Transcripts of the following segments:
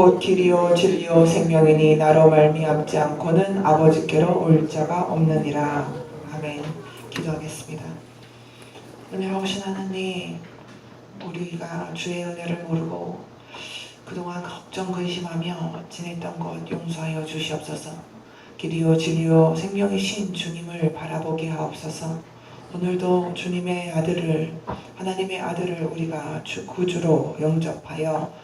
곧 길이요 진리요 생명이니 나로 말미암지 않고는 아버지께로 올 자가 없느니라. 아멘. 기도하겠습니다. 은혜로우신 하나님, 우리가 주의 은혜를 모르고 그동안 걱정 근심하며 지냈던 것 용서하여 주시옵소서. 길이요 진리요 생명이신 주님을 바라보게 하옵소서. 오늘도 주님의 아들을, 하나님의 아들을 우리가 구주로 영접하여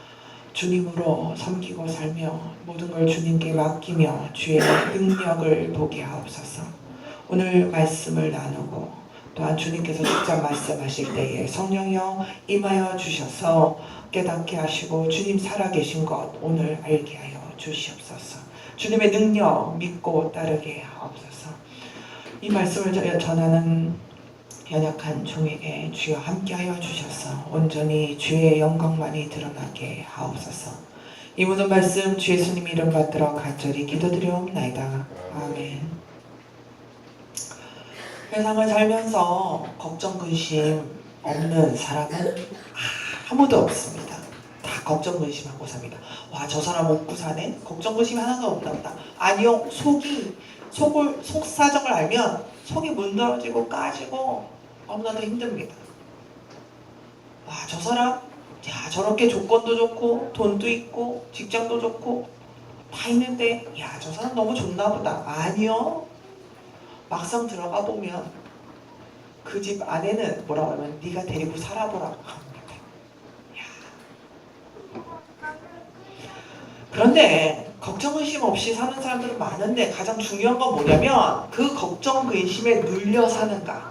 주님으로 섬기고 살며 모든 걸 주님께 맡기며 주의 능력을 보게 하옵소서. 오늘 말씀을 나누고 또한 주님께서 직접 말씀하실 때에 성령이여 임하여 주셔서 깨닫게 하시고 주님 살아계신 것 오늘 알게 하여 주시옵소서. 주님의 능력 믿고 따르게 하옵소서. 이 말씀을 전하는 연약한 종에게 주여 함께하여 주셔서 온전히 주의 영광만이 드러나게 하옵소서. 이 모든 말씀 주 예수님 이름 받들어 간절히 기도드리옵나이다. 아멘. 세상을 살면서 걱정 근심 없는 사람은 아무도 없습니다. 다 걱정 근심하고 삽니다. 와, 저 사람 먹고 사네? 걱정 근심 하나도 없나 보다. 아니요, 속 사정을 알면 속이 문드러지고 까지고 너무나도 힘듭니다. 와, 저 사람, 야, 저렇게 조건도 좋고 돈도 있고 직장도 좋고 다 있는데 야, 저 사람 너무 좋나 보다. 아니요, 막상 들어가 보면 그 집 아내는 뭐라고 하면 네가 데리고 살아보라고 합니다. 야. 그런데 걱정 근심 없이 사는 사람들은 많은데 가장 중요한 건 뭐냐면 그 걱정 근심에 눌려 사는가,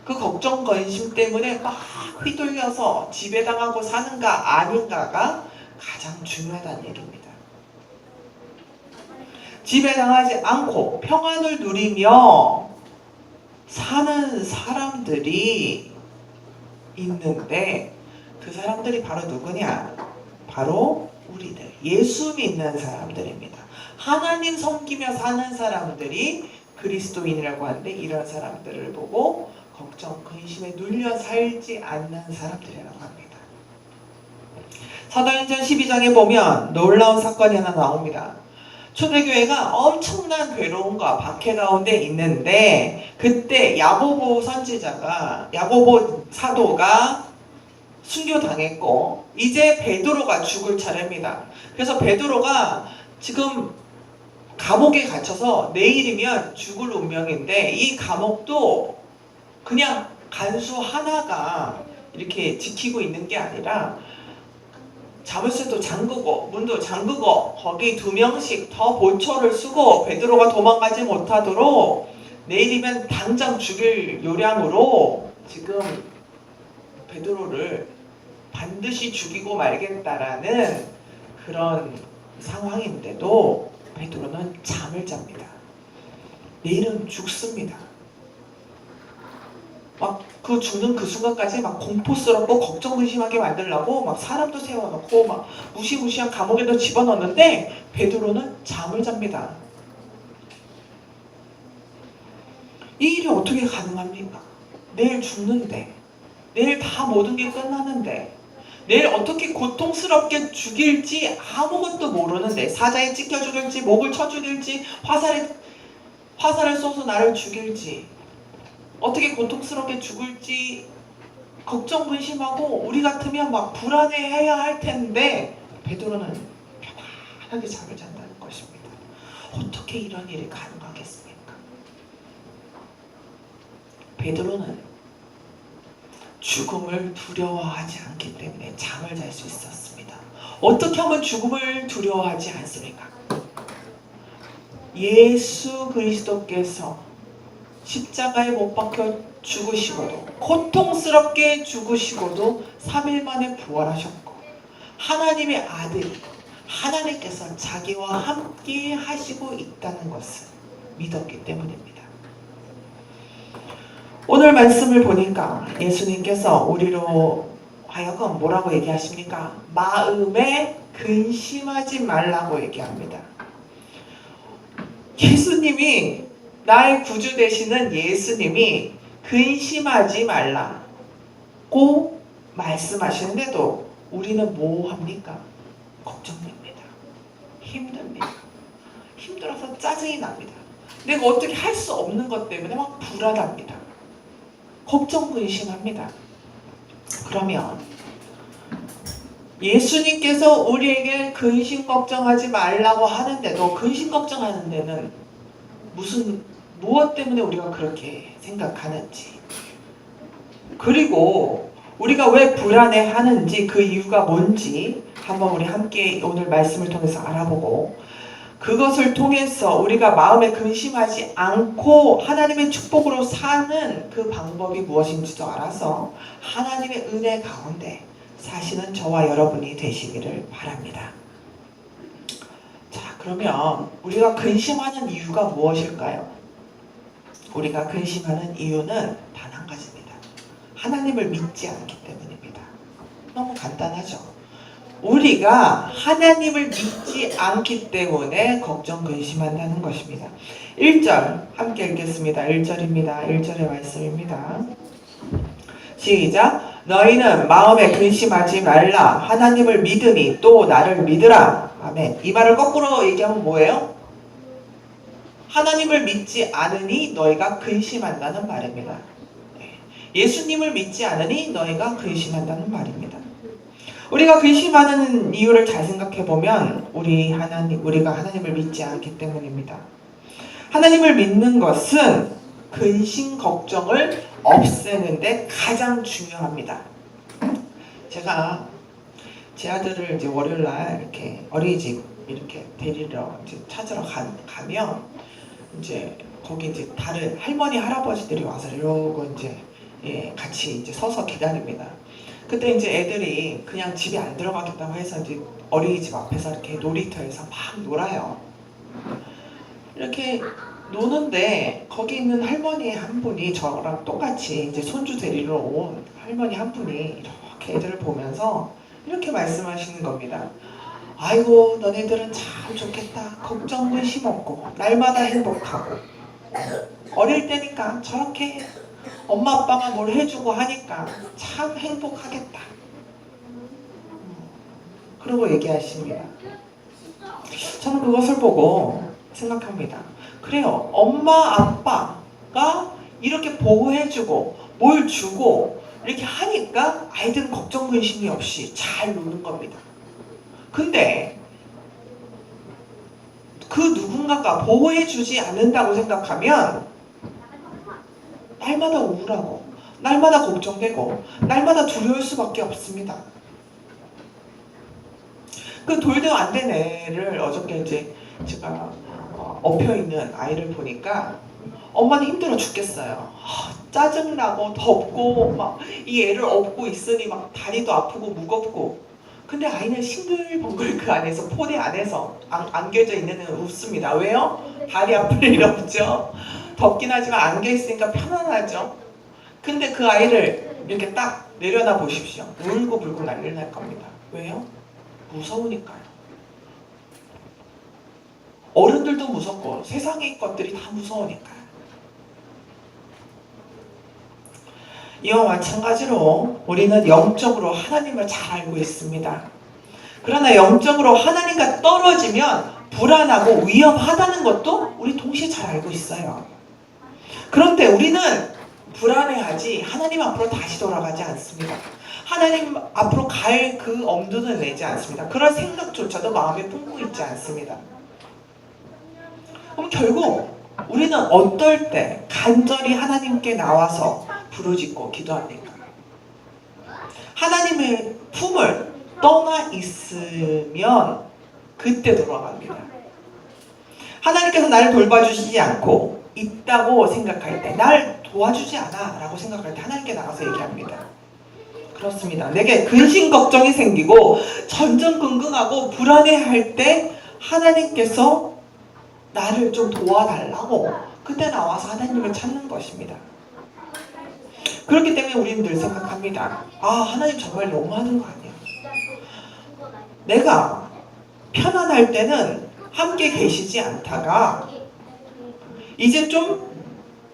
그 걱정 근심 때문에 막 휘둘려서 지배당하고 사는가 아닌가가 가장 중요하다는 얘기입니다. 지배당하지 않고 평안을 누리며 사는 사람들이 있는데 그 사람들이 바로 누구냐? 바로 우리들, 예수 믿는 사람들입니다. 하나님 섬기며 사는 사람들이 그리스도인이라고 하는데 이런 사람들을 보고 걱정, 근심에 눌려 살지 않는 사람들이라고 합니다. 사도행전 12장에 보면 놀라운 사건이 하나 나옵니다. 초대교회가 엄청난 괴로움과 박해 가운데 있는데 그때 야고보 사도가 순교당했고 이제 베드로가 죽을 차례입니다. 그래서 베드로가 지금 감옥에 갇혀서 내일이면 죽을 운명인데 이 감옥도 그냥 간수 하나가 이렇게 지키고 있는 게 아니라 자물쇠도 잠그고 문도 잠그고 거기 2명씩 더 보초를 쓰고 베드로가 도망가지 못하도록 내일이면 당장 죽일 요량으로 지금 베드로를 반드시 죽이고 말겠다라는 그런 상황인데도 베드로는 잠을 잡니다. 내일은 죽습니다. 막 그 죽는 그 순간까지 막 공포스럽고 걱정 근심하게 만들려고 막 사람도 세워놓고 막 무시무시한 감옥에도 집어넣는데 베드로는 잠을 잡니다. 이 일이 어떻게 가능합니까? 내일 죽는데, 내일 다 모든 게 끝나는데, 내일 어떻게 고통스럽게 죽일지 아무것도 모르는데, 사자에 찢겨 죽일지 목을 쳐 죽일지 화살을 쏘서 나를 죽일지 어떻게 고통스럽게 죽을지 걱정 근심하고 우리 같으면 막 불안해해야 할 텐데 베드로는 편안하게 잠을 잔다는 것입니다. 어떻게 이런 일이 가능하겠습니까? 베드로는 죽음을 두려워하지 않기 때문에 잠을 잘 수 있었습니다. 어떻게 하면 죽음을 두려워하지 않습니까? 예수 그리스도께서 십자가에 못 박혀 죽으시고도 고통스럽게 죽으시고도 3일 만에 부활하셨고 하나님의 아들 하나님께서 자기와 함께 하시고 있다는 것을 믿었기 때문입니다. 오늘 말씀을 보니까 예수님께서 우리로 하여금 뭐라고 얘기하십니까? 마음에 근심하지 말라고 얘기합니다. 예수님이 나의 구주 되시는 예수님이 근심하지 말라고 말씀하시는데도 우리는 뭐 합니까? 걱정됩니다. 힘듭니다. 힘들어서 짜증이 납니다. 내가 어떻게 할 수 없는 것 때문에 막 불안합니다. 걱정 근심합니다. 그러면 예수님께서 우리에게 근심 걱정하지 말라고 하는데도 근심 걱정하는 데는 무엇 때문에 우리가 그렇게 생각하는지, 그리고 우리가 왜 불안해하는지 그 이유가 뭔지 한번 우리 함께 오늘 말씀을 통해서 알아보고, 그것을 통해서 우리가 마음에 근심하지 않고 하나님의 축복으로 사는 그 방법이 무엇인지도 알아서 하나님의 은혜 가운데 사시는 저와 여러분이 되시기를 바랍니다. 자, 그러면 우리가 근심하는 이유가 무엇일까요? 우리가 근심하는 이유는 단 한 가지입니다. 하나님을 믿지 않기 때문입니다. 너무 간단하죠? 우리가 하나님을 믿지 않기 때문에 걱정 근심한다는 것입니다. 1절 함께 읽겠습니다. 1절입니다. 1절의 말씀입니다. 시작. 너희는 마음에 근심하지 말라. 하나님을 믿으니 또 나를 믿으라. 아멘. 이 말을 거꾸로 얘기하면 뭐예요? 하나님을 믿지 않으니 너희가 근심한다는 말입니다. 예수님을 믿지 않으니 너희가 근심한다는 말입니다. 우리가 근심하는 이유를 잘 생각해 보면 우리가 하나님을 믿지 않기 때문입니다. 하나님을 믿는 것은 근심 걱정을 없애는데 가장 중요합니다. 제가 제 아들을 이제 월요일 날 이렇게 어린이집 이렇게 데리러 이제 찾으러 가면 이제 거기 이제 다른 할머니 할아버지들이 와서 이러고 이제 같이 이제 서서 기다립니다. 그때 이제 애들이 그냥 집에 안 들어가겠다고 해서 이제 어린이집 앞에서 이렇게 놀이터에서 막 놀아요. 이렇게 노는데 거기 있는 할머니 한 분이 저랑 똑같이 이제 손주 데리러 온 할머니 한 분이 이렇게 애들을 보면서 이렇게 말씀하시는 겁니다. 아이고 너네들은 참 좋겠다. 걱정 근심 없고 날마다 행복하고 어릴 때니까 저렇게 엄마 아빠가 뭘 해주고 하니까 참 행복하겠다. 그러고 얘기하십니다. 저는 그것을 보고 생각합니다. 그래요. 엄마 아빠가 이렇게 보호해주고 뭘 주고 이렇게 하니까 아이들은 걱정 근심이 없이 잘 노는 겁니다. 근데 그 누군가가 보호해주지 않는다고 생각하면 날마다 우울하고 날마다 걱정되고 날마다 두려울 수밖에 없습니다. 그 돌도 안 된 애를 어저께 이제 제가 엎혀있는 아이를 보니까 엄마는 힘들어 죽겠어요. 짜증나고 덥고 막 이 애를 업고 있으니 막 다리도 아프고 무겁고, 근데 아이는 싱글벙글 그 안에서 포대 안에서 안겨져 있는 애는 웃습니다. 왜요? 다리 아플 일 없죠. 덥긴 하지만 안겨 있으니까 편안하죠. 근데 그 아이를 이렇게 딱 내려놔 보십시오. 울고 불고 난리 날 겁니다. 왜요? 무서우니까요. 어른들도 무섭고 세상의 것들이 다 무서우니까요. 이와 마찬가지로 우리는 영적으로 하나님을 잘 알고 있습니다. 그러나 영적으로 하나님과 떨어지면 불안하고 위험하다는 것도 우리 동시에 잘 알고 있어요. 그런데 우리는 불안해하지 하나님 앞으로 다시 돌아가지 않습니다. 하나님 앞으로 갈 그 엄두는 내지 않습니다. 그런 생각조차도 마음에 품고 있지 않습니다. 그럼 결국 우리는 어떨 때 간절히 하나님께 나와서 부르짖고 기도합니까? 하나님의 품을 떠나 있으면 그때 돌아갑니다. 하나님께서 나를 돌봐주시지 않고 있다고 생각할 때, 날 도와주지 않아 라고 생각할 때 하나님께 나가서 얘기합니다. 그렇습니다. 내게 근심 걱정이 생기고 전전긍긍하고 불안해할 때 하나님께서 나를 좀 도와달라고 그때 나와서 하나님을 찾는 것입니다. 그렇기 때문에 우리는 늘 생각합니다. 하나님 정말 너무하는 거 아니야. 내가 편안할 때는 함께 계시지 않다가 이제 좀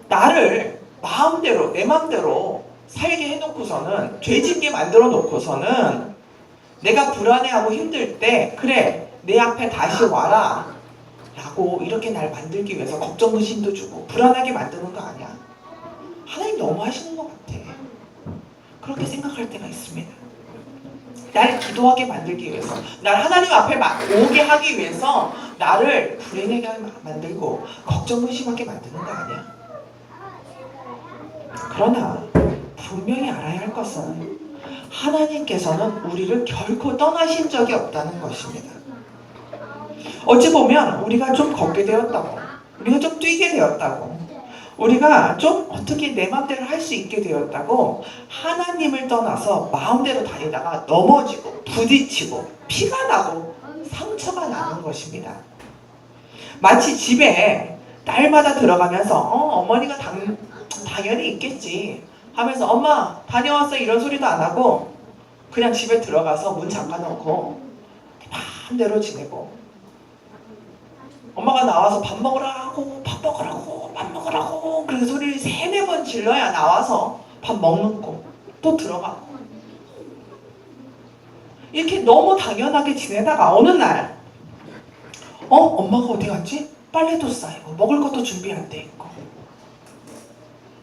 나를 마음대로 내 마음대로 살게 해놓고서는 죄짓게 만들어 놓고서는 내가 불안해하고 힘들 때 그래 내 앞에 다시 와라 라고 이렇게 날 만들기 위해서 걱정 근심도 주고 불안하게 만드는 거 아니야? 하나님 너무 하시는 것 같아. 그렇게 생각할 때가 있습니다. 날 기도하게 만들기 위해서, 날 하나님 앞에 오게 하기 위해서 나를 불행하게 만들고 걱정 근심하게 만드는 거 아니야? 그러나 분명히 알아야 할 것은 하나님께서는 우리를 결코 떠나신 적이 없다는 것입니다. 어찌 보면 우리가 좀 걷게 되었다고, 우리가 좀 뛰게 되었다고, 우리가 좀 어떻게 내 마음대로 할 수 있게 되었다고 하나님을 떠나서 마음대로 다니다가 넘어지고 부딪히고 피가 나고 상처가 나는 것입니다. 마치 집에 딸마다 들어가면서 어머니가 당연히 있겠지 하면서 엄마 다녀왔어 이런 소리도 안 하고 그냥 집에 들어가서 문 잠가놓고 마음대로 지내고, 엄마가 나와서 밥 먹으라고 밥 먹으라고 밥 먹으라고 그렇게 소리를 3-4번 질러야 나와서 밥 먹는 거 또 들어가고, 이렇게 너무 당연하게 지내다가 어느 날 엄마가 어디 갔지? 빨래도 쌓이고 먹을 것도 준비 안 돼 있고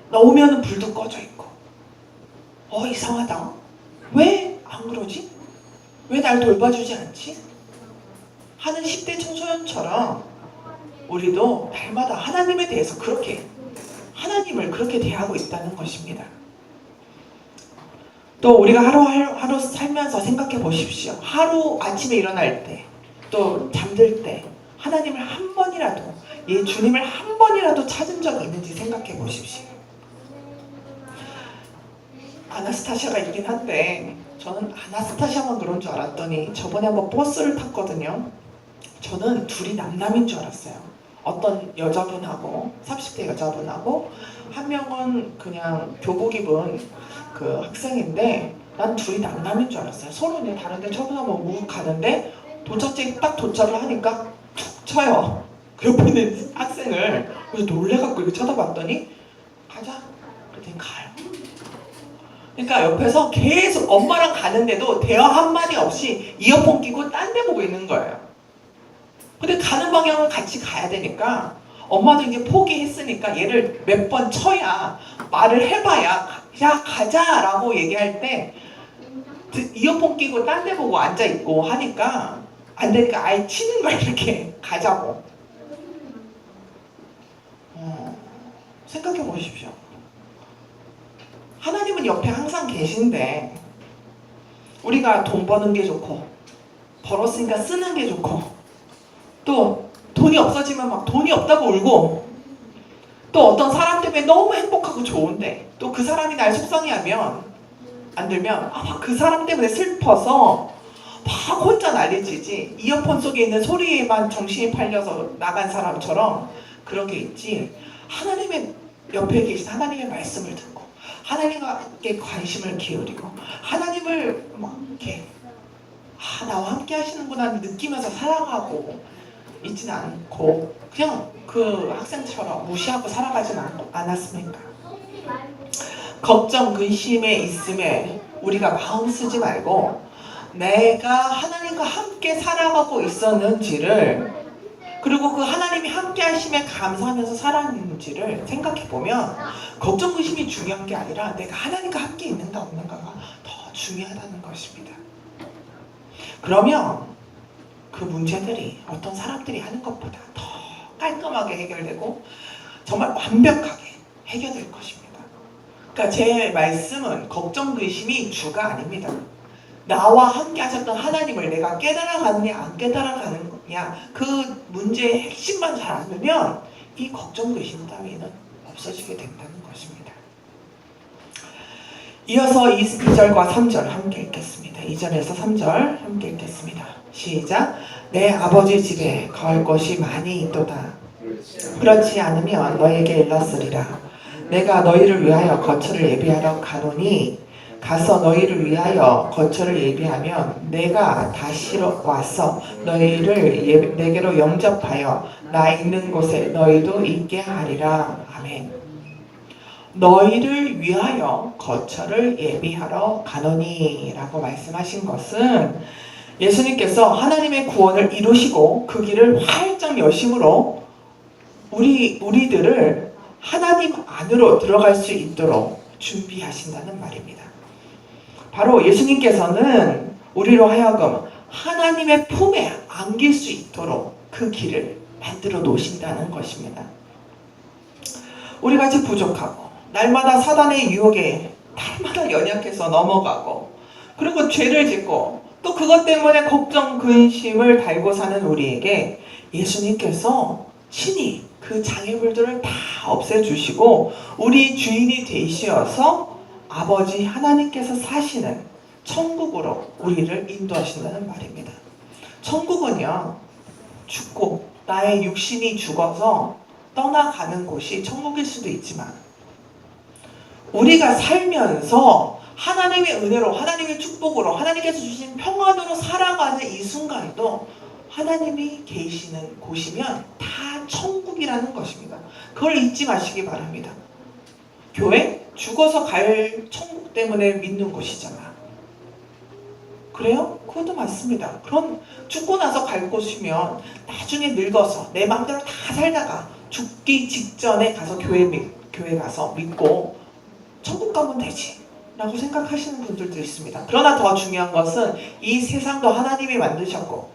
나 오면은 불도 꺼져 있고 이상하다. 왜 안 그러지? 왜 날 돌봐주지 않지? 하는 10대 청소년처럼 우리도 날마다 하나님에 대해서 하나님을 그렇게 대하고 있다는 것입니다. 또 우리가 하루하루 살면서 생각해 보십시오. 하루 아침에 일어날 때, 또 잠들 때 하나님을 한 번이라도, 주님을 한 번이라도 찾은 적이 있는지 생각해 보십시오. 아나스타샤가 있긴 한데 저는 아나스타샤만 그런 줄 알았더니 저번에 한번 버스를 탔거든요. 저는 둘이 남남인 줄 알았어요. 어떤 여자분하고 30대 여자분하고 한 명은 그냥 교복 입은 그 학생인데 난 둘이 남남인 줄 알았어요. 서로 다른데 쳐다보고 묵 가는데 도착지에 딱 도착을 하니까 툭 쳐요. 그 옆에 있는 학생을. 그래서 놀래갖고 이렇게 쳐다봤더니 가자 그랬더니 가요. 그러니까 옆에서 계속 엄마랑 가는데도 대화 한마디 없이 이어폰 끼고 딴 데 보고 있는 거예요. 근데 가는 방향을 같이 가야 되니까 엄마도 이제 포기했으니까 얘를 몇 번 쳐야, 말을 해봐야 야 가자 라고 얘기할 때 이어폰 끼고 딴 데 보고 앉아있고 하니까 안 되니까 아예 치는 거야. 이렇게 가자고. 생각해 보십시오. 하나님은 옆에 항상 계신데 우리가 돈 버는 게 좋고 벌었으니까 쓰는 게 좋고 또 돈이 없어지면 막 돈이 없다고 울고, 또 어떤 사람 때문에 너무 행복하고 좋은데 또 그 사람이 날 속상해하면 안 들면 막 그 사람 때문에 슬퍼서 막 혼자 난리치지, 이어폰 속에 있는 소리에만 정신이 팔려서 나간 사람처럼 그런 게 있지. 하나님의 옆에 계신 하나님의 말씀을 듣고 하나님께 관심을 기울이고 하나님을 막 이렇게 나와 함께 하시는구나 느끼면서 살아가고 있지는 않고 그냥 그 학생처럼 무시하고 살아가진 않았습니까? 걱정, 근심에 있음에 우리가 마음 쓰지 말고 내가 하나님과 함께 살아가고 있었는지를, 그리고 그 하나님이 함께 하심에 감사하면서 살았는지를 생각해보면 걱정, 근심이 중요한 게 아니라 내가 하나님과 함께 있는가 없는가가 더 중요하다는 것입니다. 그러면 그 문제들이 어떤 사람들이 하는 것보다 더 깔끔하게 해결되고 정말 완벽하게 해결될 것입니다. 그러니까 제 말씀은 걱정, 근심이 주가 아닙니다. 나와 함께 하셨던 하나님을 내가 깨달아가느냐 안 깨달아가느냐, 그 문제의 핵심만 잘 알면 이 걱정, 근심 따위는 없어지게 된다는 것입니다. 이어서 2절과 3절 함께 읽겠습니다. 2절에서 3절 함께 읽겠습니다. 시작. 내 아버지 집에 거할 곳이 많이 있도다. 그렇지 않으면 너에게 일렀으리라. 내가 너희를 위하여 거처를 예비하러 가노니 가서 너희를 위하여 거처를 예비하면 내가 다시 와서 너희를 내게로 영접하여 나 있는 곳에 너희도 있게 하리라. 아멘. 너희를 위하여 거처를 예비하러 가노니 라고 말씀하신 것은 예수님께서 하나님의 구원을 이루시고 그 길을 활짝 여심으로 우리들을 하나님 안으로 들어갈 수 있도록 준비하신다는 말입니다. 바로 예수님께서는 우리로 하여금 하나님의 품에 안길 수 있도록 그 길을 만들어 놓으신다는 것입니다. 우리같이 부족하고 날마다 사단의 유혹에 날마다 연약해서 넘어가고 그리고 죄를 짓고 또 그것 때문에 걱정, 근심을 달고 사는 우리에게 예수님께서 친히 그 장애물들을 다 없애주시고 우리 주인이 되시어서 아버지 하나님께서 사시는 천국으로 우리를 인도하신다는 말입니다. 천국은요, 죽고 나의 육신이 죽어서 떠나가는 곳이 천국일 수도 있지만 우리가 살면서 하나님의 은혜로, 하나님의 축복으로, 하나님께서 주신 평안으로 살아가는 이 순간도 하나님이 계시는 곳이면 다 천국이라는 것입니다. 그걸 잊지 마시기 바랍니다. 교회? 죽어서 갈 천국 때문에 믿는 곳이잖아. 그래요? 그것도 맞습니다. 그럼 죽고 나서 갈 곳이면 나중에 늙어서 내 마음대로 다 살다가 죽기 직전에 가서 교회 가서 믿고 천국 가면 되지 라고 생각하시는 분들도 있습니다. 그러나 더 중요한 것은 이 세상도 하나님이 만드셨고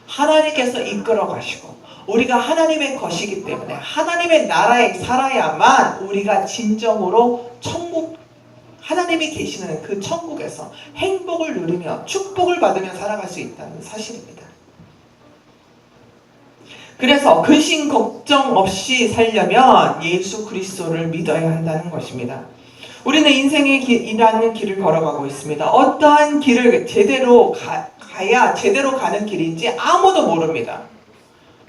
하나님께서 이끌어 가시고 우리가 하나님의 것이기 때문에 하나님의 나라에 살아야만 우리가 진정으로 천국, 하나님이 계시는 그 천국에서 행복을 누리며 축복을 받으며 살아갈 수 있다는 사실입니다. 그래서 근심 걱정 없이 살려면 예수 그리스도를 믿어야 한다는 것입니다. 우리는 인생의 길이라는 길을 걸어가고 있습니다. 어떠한 길을 제대로 가야 제대로 가는 길인지 아무도 모릅니다.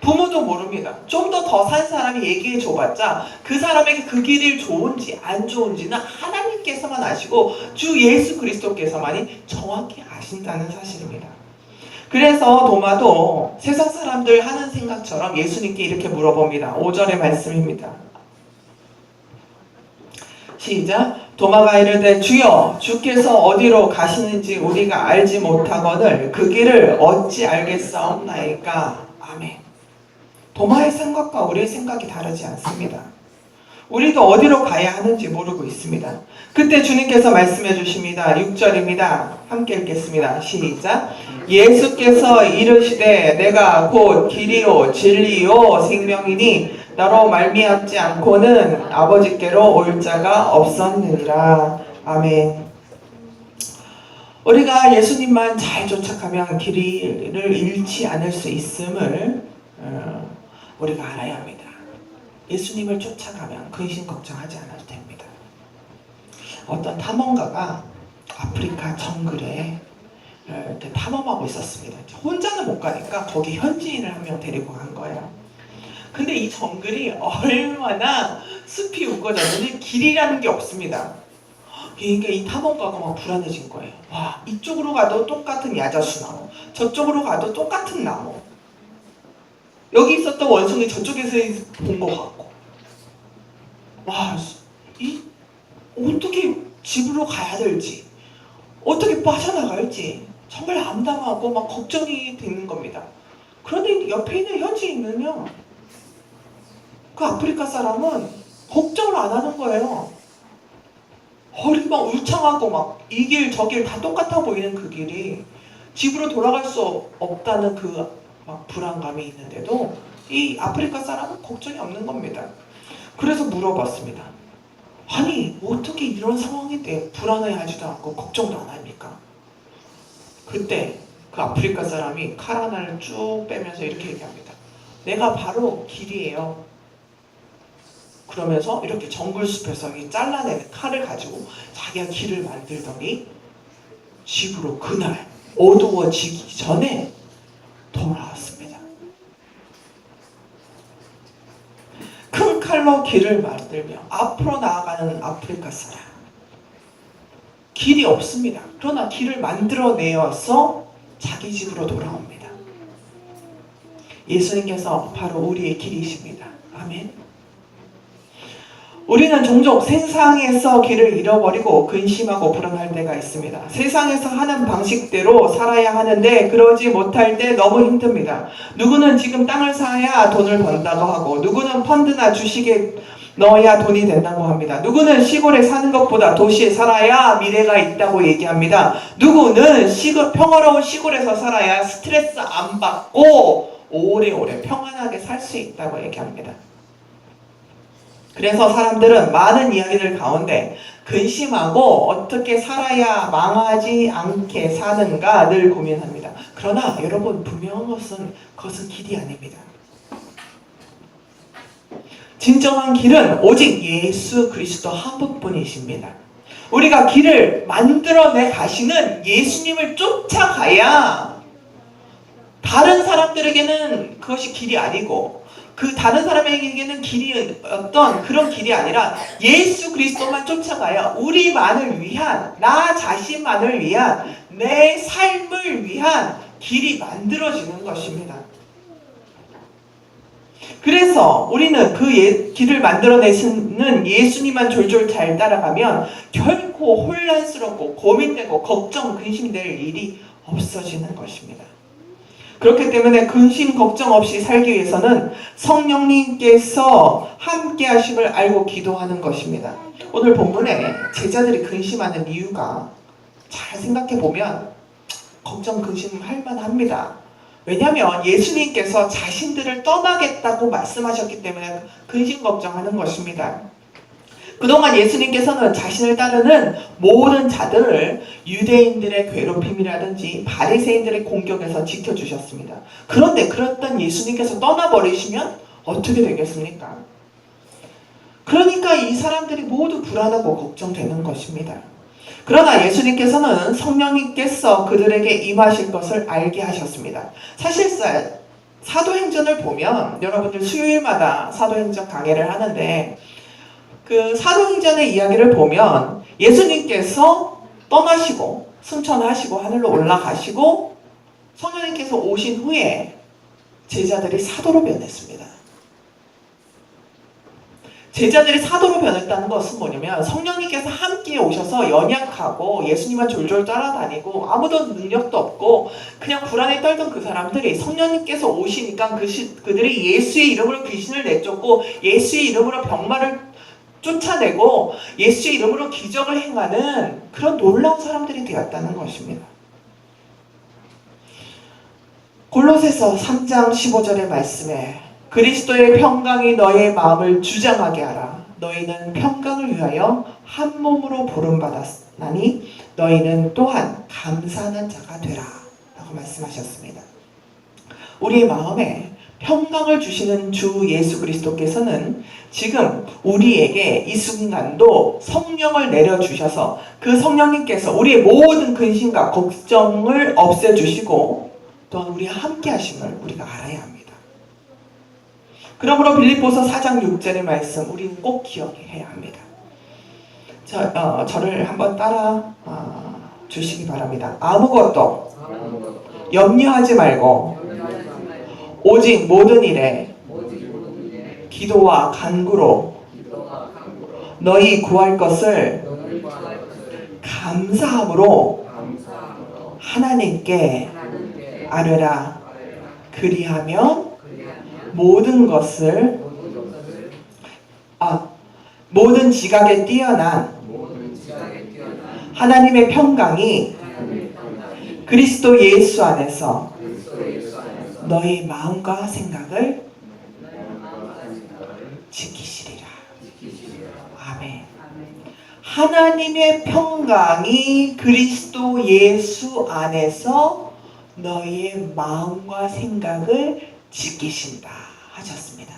부모도 모릅니다. 좀 더 산 사람이 얘기해 줘봤자 그 사람에게 그 길이 좋은지 안 좋은지는 하나님께서만 아시고 주 예수 그리스도께서만이 정확히 아신다는 사실입니다. 그래서 도마도 세상 사람들 하는 생각처럼 예수님께 이렇게 물어봅니다. 5절의 말씀입니다. 시작. 도마가 이르되 주여 주께서 어디로 가시는지 우리가 알지 못하거늘 그 길을 어찌 알겠사옵나이까. 아멘. 도마의 생각과 우리의 생각이 다르지 않습니다. 우리도 어디로 가야 하는지 모르고 있습니다. 그때 주님께서 말씀해 주십니다. 6절입니다. 함께 읽겠습니다. 시작. 예수께서 이르시되 내가 곧 길이요 진리요 생명이니 나로 말미암지 않고는 아버지께로 올 자가 없었느니라. 아멘. 우리가 예수님만 잘 쫓아가면 길을 잃지 않을 수 있음을 우리가 알아야 합니다. 예수님을 쫓아가면 근심 걱정하지 않아도 됩니다. 어떤 탐험가가 아프리카 정글에 이렇게 탐험하고 있었습니다. 혼자는 못 가니까 거기 현지인을 한 명 데리고 간 거예요. 근데 이 정글이 얼마나 숲이 우거졌는지 길이라는 게 없습니다. 그러니까 이 탐험가가 막 불안해진 거예요. 와, 이쪽으로 가도 똑같은 야자수 나무, 저쪽으로 가도 똑같은 나무. 여기 있었던 원숭이 저쪽에서 본 것 같고. 와, 어떻게 집으로 가야 될지, 어떻게 빠져나갈지 정말 암담하고 막 걱정이 되는 겁니다. 그런데 옆에 있는 현지인은요, 그 아프리카 사람은 걱정을 안 하는 거예요. 허리 막 울창하고 막 이 길 저 길 다 똑같아 보이는 그 길이 집으로 돌아갈 수 없다는 그 막 불안감이 있는데도 이 아프리카 사람은 걱정이 없는 겁니다. 그래서 물어봤습니다. 아니 어떻게 이런 상황인데 불안해하지도 않고 걱정도 안 합니까? 그때 그 아프리카 사람이 칼 하나를 쭉 빼면서 이렇게 얘기합니다. 내가 바로 길이에요. 그러면서 이렇게 정글숲에서 잘라내는 칼을 가지고 자기가 길을 만들더니 집으로 그날 어두워지기 전에 돌아왔습니다. 큰 칼로 길을 만들며 앞으로 나아가는 아프리카 사람. 길이 없습니다. 그러나 길을 만들어내어서 자기 집으로 돌아옵니다. 예수님께서 바로 우리의 길이십니다. 아멘. 우리는 종종 세상에서 길을 잃어버리고 근심하고 불안할 때가 있습니다. 세상에서 하는 방식대로 살아야 하는데 그러지 못할 때 너무 힘듭니다. 누구는 지금 땅을 사야 돈을 번다고 하고, 누구는 펀드나 주식에 넣어야 돈이 된다고 합니다. 누구는 시골에 사는 것보다 도시에 살아야 미래가 있다고 얘기합니다. 누구는 평화로운 시골에서 살아야 스트레스 안 받고 오래오래 평안하게 살 수 있다고 얘기합니다. 그래서 사람들은 많은 이야기들 가운데 근심하고 어떻게 살아야 망하지 않게 사는가 늘 고민합니다. 그러나 여러분, 분명한 것은 그것은 길이 아닙니다. 진정한 길은 오직 예수 그리스도 한 분뿐이십니다. 우리가 길을 만들어내 가시는 예수님을 쫓아가야 다른 사람들에게는 그것이 길이 아니고, 그 다른 사람에게는 길이 어떤 그런 길이 아니라 예수 그리스도만 쫓아가야 우리만을 위한, 나 자신만을 위한, 내 삶을 위한 길이 만들어지는 것입니다. 그래서 우리는 그 길을 만들어내시는 예수님만 졸졸 잘 따라가면 결코 혼란스럽고 고민되고 걱정, 근심될 일이 없어지는 것입니다. 그렇기 때문에 근심 걱정 없이 살기 위해서는 성령님께서 함께 하심을 알고 기도하는 것입니다. 오늘 본문에 제자들이 근심하는 이유가 잘 생각해 보면 걱정 근심할 만합니다. 왜냐하면 예수님께서 자신들을 떠나겠다고 말씀하셨기 때문에 근심 걱정하는 것입니다. 그동안 예수님께서는 자신을 따르는 모든 자들을 유대인들의 괴롭힘이라든지 바리새인들의 공격에서 지켜주셨습니다. 그런데 그랬던 예수님께서 떠나버리시면 어떻게 되겠습니까? 그러니까 이 사람들이 모두 불안하고 걱정되는 것입니다. 그러나 예수님께서는 성령님께서 그들에게 임하실 것을 알게 하셨습니다. 사실상 사도행전을 보면, 여러분들 수요일마다 사도행전 강해를 하는데 그 사도행전의 이야기를 보면 예수님께서 떠나시고 승천하시고 하늘로 올라가시고 성령님께서 오신 후에 제자들이 사도로 변했습니다. 제자들이 사도로 변했다는 것은 뭐냐면, 성령님께서 함께 오셔서 연약하고 예수님만 졸졸 따라다니고 아무도 능력도 없고 그냥 불안에 떨던 그 사람들이 성령님께서 오시니까 그들이 예수의 이름으로 귀신을 내쫓고 예수의 이름으로 병마를 쫓아내고 예수의 이름으로 기적을 행하는 그런 놀라운 사람들이 되었다는 것입니다. 골로새서 3장 15절의 말씀에 그리스도의 평강이 너의 마음을 주장하게 하라. 너희는 평강을 위하여 한 몸으로 부름받았나니 너희는 또한 감사하는 자가 되라 라고 말씀하셨습니다. 우리의 마음에 평강을 주시는 주 예수 그리스도께서는 지금 우리에게 이 순간도 성령을 내려주셔서 그 성령님께서 우리의 모든 근심과 걱정을 없애주시고 또한 우리와 함께 하심을 우리가 알아야 합니다. 그러므로 빌립보서 4장 6절의 말씀 우리는 꼭 기억해야 합니다. 저를 한번 따라 주시기 바랍니다. 아무것도 염려하지 말고 오직 모든 일에 기도와 간구로 너희 구할 것을 감사함으로 하나님께 아뢰라. 그리하면 모든 지각에 뛰어난 하나님의 평강이 그리스도 예수 안에서 너희 마음과 생각을 지키시리라. 아멘. 하나님의 평강이 그리스도 예수 안에서 너희의 마음과 생각을 지키신다 하셨습니다.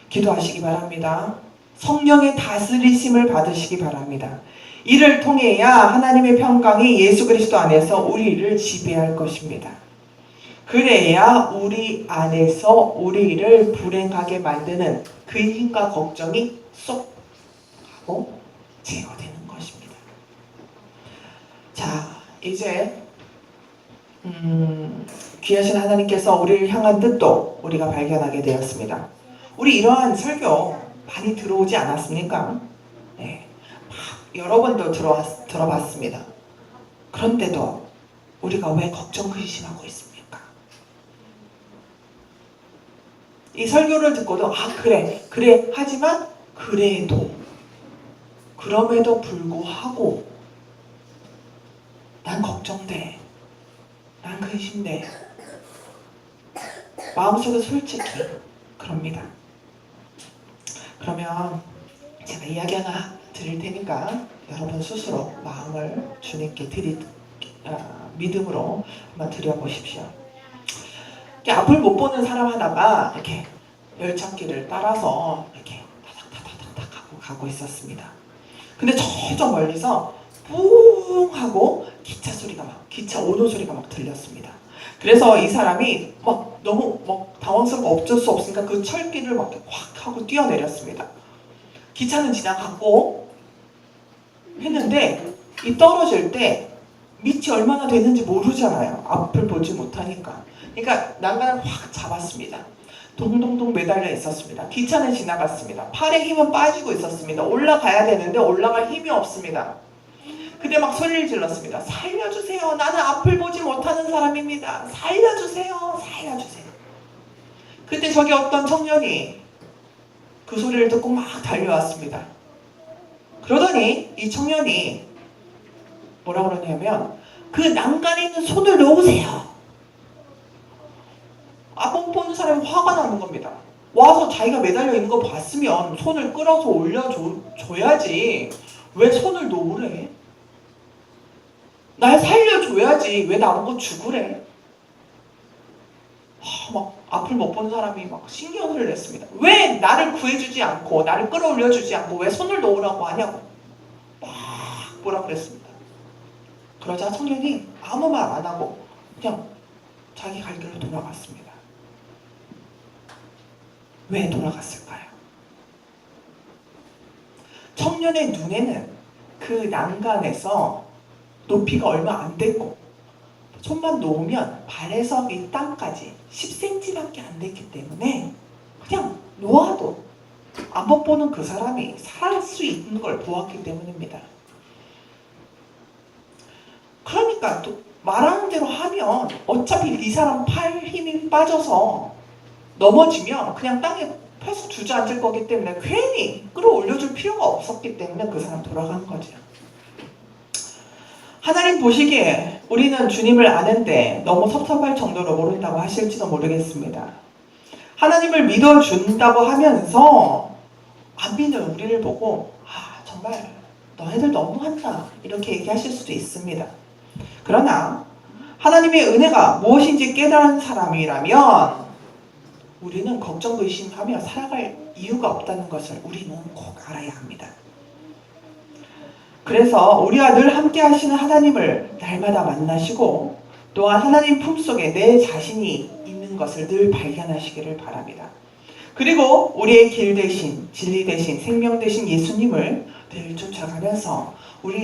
기도하시기 바랍니다. 성령의 다스리심을 받으시기 바랍니다. 이를 통해야 하나님의 평강이 예수 그리스도 안에서 우리를 지배할 것입니다. 그래야 우리 안에서 우리를 불행하게 만드는 근심과 걱정이 쏙 하고 제거되는 것입니다. 자, 이제 귀하신 하나님께서 우리를 향한 뜻도 우리가 발견하게 되었습니다. 우리 이러한 설교 많이 들어오지 않았습니까? 네, 막 여러 번도 들어봤습니다. 그런데도 우리가 왜 걱정 근심하고 있습니까? 이 설교를 듣고도 그래 하지만 그럼에도 불구하고 난 걱정돼, 난 근심돼, 마음속에 솔직히 그럽니다. 그러면 제가 이야기 하나 드릴 테니까 여러분 스스로 마음을 주님께 믿음으로 한번 드려보십시오. 앞을 못 보는 사람 하나가 이렇게 열차길을 따라서 이렇게 타닥타닥타닥 하고 가고 있었습니다. 근데 저쪽 멀리서 뿡 하고 기차 오는 소리가 막 들렸습니다. 그래서 이 사람이 막 너무 막 당황스럽고 어쩔 수 없으니까 그 철길을 막 확 하고 뛰어내렸습니다. 기차는 지나갔고 했는데 이 떨어질 때 밑이 얼마나 되는지 모르잖아요. 앞을 보지 못하니까. 그러니까 난간을 확 잡았습니다. 동동동 매달려 있었습니다. 기차는 지나갔습니다. 팔에 힘은 빠지고 있었습니다. 올라가야 되는데 올라갈 힘이 없습니다. 근데 막 소리를 질렀습니다. 살려주세요. 나는 앞을 보지 못하는 사람입니다. 살려주세요. 살려주세요. 그때 저기 어떤 청년이 그 소리를 듣고 막 달려왔습니다. 그러더니 이 청년이 뭐라 그러냐면 그 난간에 있는 손을 놓으세요. 앞을 보는 사람이 화가 나는 겁니다. 와서 자기가 매달려 있는 거 봤으면 손을 끌어서 올려줘야지 왜 손을 놓으래? 날 살려줘야지 왜 나보고 죽으래? 막 앞을 못 본 사람이 막 신경을 냈습니다. 왜 나를 구해주지 않고 나를 끌어올려주지 않고 왜 손을 놓으라고 하냐고 막 뭐라 그랬습니다. 그러자 청년이 아무 말 안 하고 그냥 자기 갈 길로 돌아갔습니다. 왜 돌아갔을까요? 청년의 눈에는 그 난간에서 높이가 얼마 안 됐고 손만 놓으면 발에서 이 땅까지 10cm밖에 안 됐기 때문에 그냥 놓아도 안 못 보는 그 사람이 살 수 있는 걸 보았기 때문입니다. 그러니까 또 말하는 대로 하면 어차피 이 사람 팔 힘이 빠져서 넘어지면 그냥 땅에 펴서 주저앉을 거기 때문에 괜히 끌어올려줄 필요가 없었기 때문에 그 사람 돌아간 거죠. 하나님 보시기에 우리는 주님을 아는데 너무 섭섭할 정도로 모른다고 하실지도 모르겠습니다. 하나님을 믿어준다고 하면서 안 믿는 우리를 보고 정말 너희들 너무한다 이렇게 얘기하실 수도 있습니다. 그러나 하나님의 은혜가 무엇인지 깨달은 사람이라면 우리는 걱정 의심하며 살아갈 이유가 없다는 것을 우리는 꼭 알아야 합니다. 그래서 우리와 늘 함께 하시는 하나님을 날마다 만나시고 또한 하나님 품속에 내 자신이 있는 것을 늘 발견하시기를 바랍니다. 그리고 우리의 길 대신 진리 대신 생명 대신 예수님을 늘 쫓아가면서 우리의